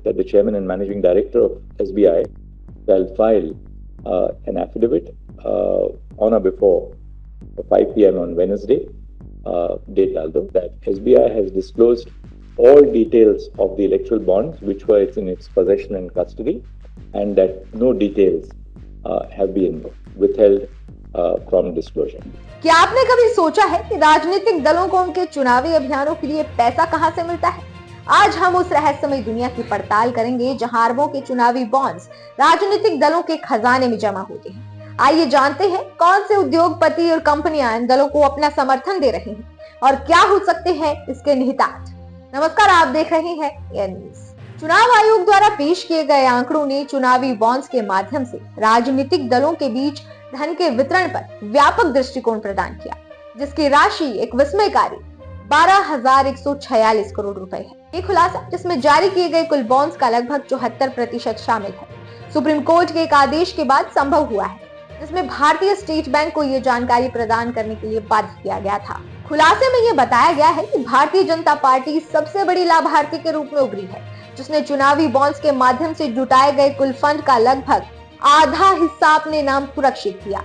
that the chairman and managing director of SBI shall file an affidavit on or before 5 p.m. on Wednesday, date डाल दो, that SBI has disclosed all details of the electoral bonds which were in its possession and custody, and that no details have been withheld from disclosure. क्या आपने कभी सोचा है कि राजनीतिक दलों को उनके चुनावी अभियानों के लिए पैसा कहां से मिलता है? आज हम उस रहस्यमय दुनिया की पड़ताल करेंगे जहां अरबों के चुनावी बॉन्ड्स राजनीतिक दलों के खजाने में जमा होते हैं। आइए जानते हैं कौन से उद्योगपति और कंपनियां इन दलों को अपना समर्थन दे रहे हैं और क्या हो सकते हैं इसके निहितार्थ। नमस्कार, आप देख रहे हैं एयर न्यूज। चुनाव आयोग द्वारा पेश किए गए आंकड़ों ने चुनावी बॉन्ड्स के माध्यम से राजनीतिक दलों के बीच धन के वितरण पर व्यापक दृष्टिकोण प्रदान किया, जिसकी राशि एक विस्मयकारी 12,146 करोड़ रुपए है। ये खुलासा, जिसमें जारी किए गए कुल बॉन्ड्स का लगभग 74% शामिल है, सुप्रीम कोर्ट के एक आदेश के बाद संभव हुआ है, जिसमें भारतीय स्टेट बैंक को ये जानकारी प्रदान करने के लिए बाध्य किया गया था। खुलासे में ये बताया गया है कि भारतीय जनता पार्टी सबसे बड़ी लाभार्थी के रूप में उभरी है, जिसने चुनावी बॉन्ड्स के माध्यम से जुटाए गए कुल फंड का लगभग आधा हिस्सा अपने नाम सुरक्षित किया।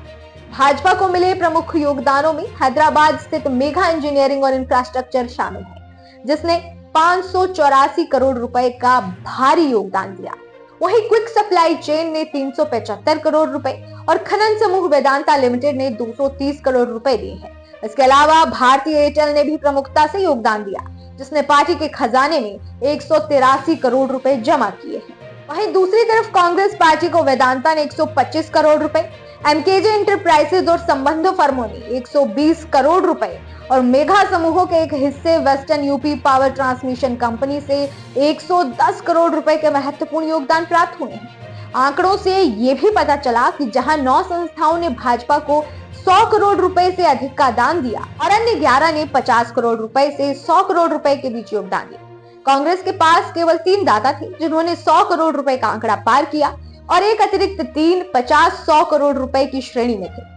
भाजपा को मिले प्रमुख योगदानों में हैदराबाद स्थित मेगा इंजीनियरिंग और इंफ्रास्ट्रक्चर शामिल है, जिसने 584 करोड़ रुपए का भारी योगदान दिया। वहीं क्विक सप्लाई चेन ने 375 करोड़ रुपए और खनन समूह वेदांता लिमिटेड ने 230 करोड़ रुपए दिए हैं। इसके अलावा भारतीय एयरटेल ने भी प्रमुखता से योगदान दिया, जिसने पार्टी के खजाने में 183 करोड़ रुपए जमा किए हैं। वहीं दूसरी तरफ कांग्रेस पार्टी को वेदांता ने 125 करोड़ रुपए, एमकेजे इंटरप्राइजेज और संबंध फर्मों ने 120 करोड़ रुपए और मेघा समूहों के एक हिस्से western UP power transmission company से 110 करोड़ रुपए के महत्वपूर्ण योगदान प्राप्त हुए हैं। आंकड़ों से ये भी पता चला कि जहां 9 संस्थाओं ने भाजपा को 100 करोड़ रुपए से अधिक का दान दिया और अन्य 11 ने 50 करोड़ रुपए से 100 करोड़ रुपए के बीच योगदान दिया। कांग्रेस के पास केवल 3 दाता थे जिन्होंने 100 करोड़ रुपए का आंकड़ा पार किया और एक अतिरिक्त 3 50-100 करोड़ रुपए की श्रेणी में थे।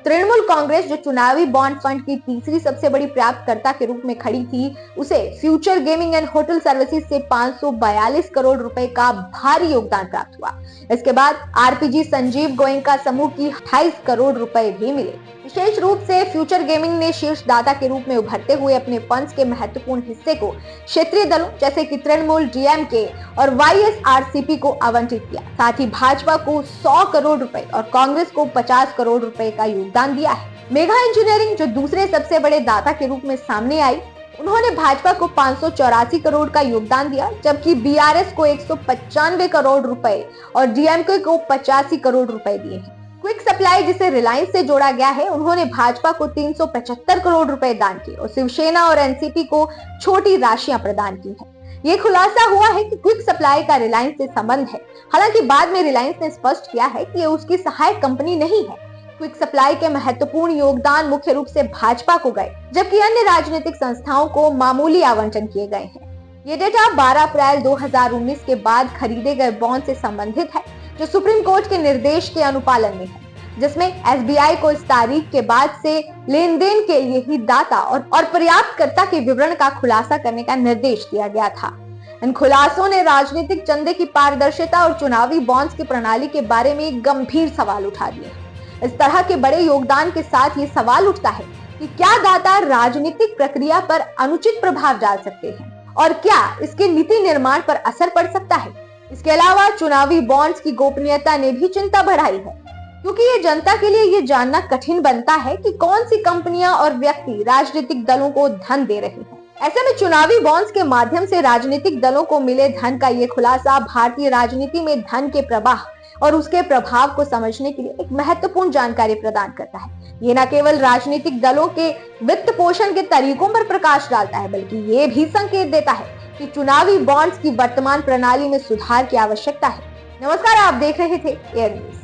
तृणमूल कांग्रेस, जो चुनावी बॉन्ड फंड की तीसरी सबसे बड़ी प्राप्तकर्ता के रूप में खड़ी थी, उसे future gaming and hotel services से 542 करोड़ रुपए का भारी योगदान प्राप्त हुआ। इसके बाद आरपीजी संजीव गोयनका समूह की 28 करोड़ रुपए भी मिले। विशेष रूप से फ्यूचर गेमिंग ने शीर्ष दाता के रूप में उभरते हुए अपने फंड्स के महत्वपूर्ण हिस्से को क्षेत्रीय दलों जैसे कि तृणमूल, डीएमके और वाईएसआरसीपी को आवंटित किया। साथ ही भाजपा को 100 करोड़ रुपए और कांग्रेस को 50 करोड़ रुपए का योगदान दिया है। मेगा इंजीनियरिंग, जो दूसरे सबसे बड़े दाता के रूप में सामने आई, उन्होंने भाजपा को 584 करोड़ का योगदान दिया, जबकि बीआरएस को 195 करोड़ रुपए और डीएमके को 85 करोड़ रुपए दिए हैं। क्विक सप्लाई, जिसे रिलायंस से जोड़ा गया है, उन्होंने भाजपा को 375 करोड़ रुपए दान किए और शिवसेना और एनसीपी को छोटी राशियां प्रदान की है। ये खुलासा हुआ है कि क्विक सप्लाई का रिलायंस से संबंध है। हालांकि बाद में रिलायंस ने स्पष्ट किया है कि ये उसकी सहायक कंपनी नहीं है। क्विक सप्लाई के महत्वपूर्ण योगदान मुख्य रूप से भाजपा को गए, जबकि अन्य राजनीतिक संस्थाओं को मामूली आवंटन किए गए हैं। ये डेटा 12 अप्रैल 2019 के बाद खरीदे गए बॉन्ड से संबंधित है, जो सुप्रीम कोर्ट के निर्देश के अनुपालन में है, जिसमें एसबीआई को इस तारीख के बाद से लेन देन के लिए ही दाता और प्राप्तकर्ता के विवरण का खुलासा करने का निर्देश दिया गया था। इन खुलासों ने राजनीतिक चंदे की पारदर्शिता और चुनावी बॉन्ड्स की प्रणाली के बारे में गंभीर सवाल उठा दिए। इस तरह के बड़े योगदान के साथ ये सवाल उठता है कि क्या दाता राजनीतिक प्रक्रिया पर अनुचित प्रभाव डाल सकते हैं और क्या इसके नीति निर्माण पर असर पड़ सकता है। इसके अलावा चुनावी बॉन्ड्स की गोपनीयता ने भी चिंता बढ़ाई है, क्योंकि ये जनता के लिए ये जानना कठिन बनता है कि कौन सी कंपनियां और व्यक्ति राजनीतिक दलों को धन दे रहे हैं। ऐसे में चुनावी बॉन्ड्स के माध्यम से राजनीतिक दलों को मिले धन का ये खुलासा भारतीय राजनीति में धन के प्रवाह और उसके प्रभाव को समझने के लिए एक महत्वपूर्ण जानकारी प्रदान करता है। ये न केवल राजनीतिक दलों के वित्त पोषण के तरीकों पर प्रकाश डालता है, बल्कि ये भी संकेत देता है कि चुनावी बॉन्ड्स की वर्तमान प्रणाली में सुधार की आवश्यकता है। नमस्कार, आप देख रहे थे एयर न्यूज।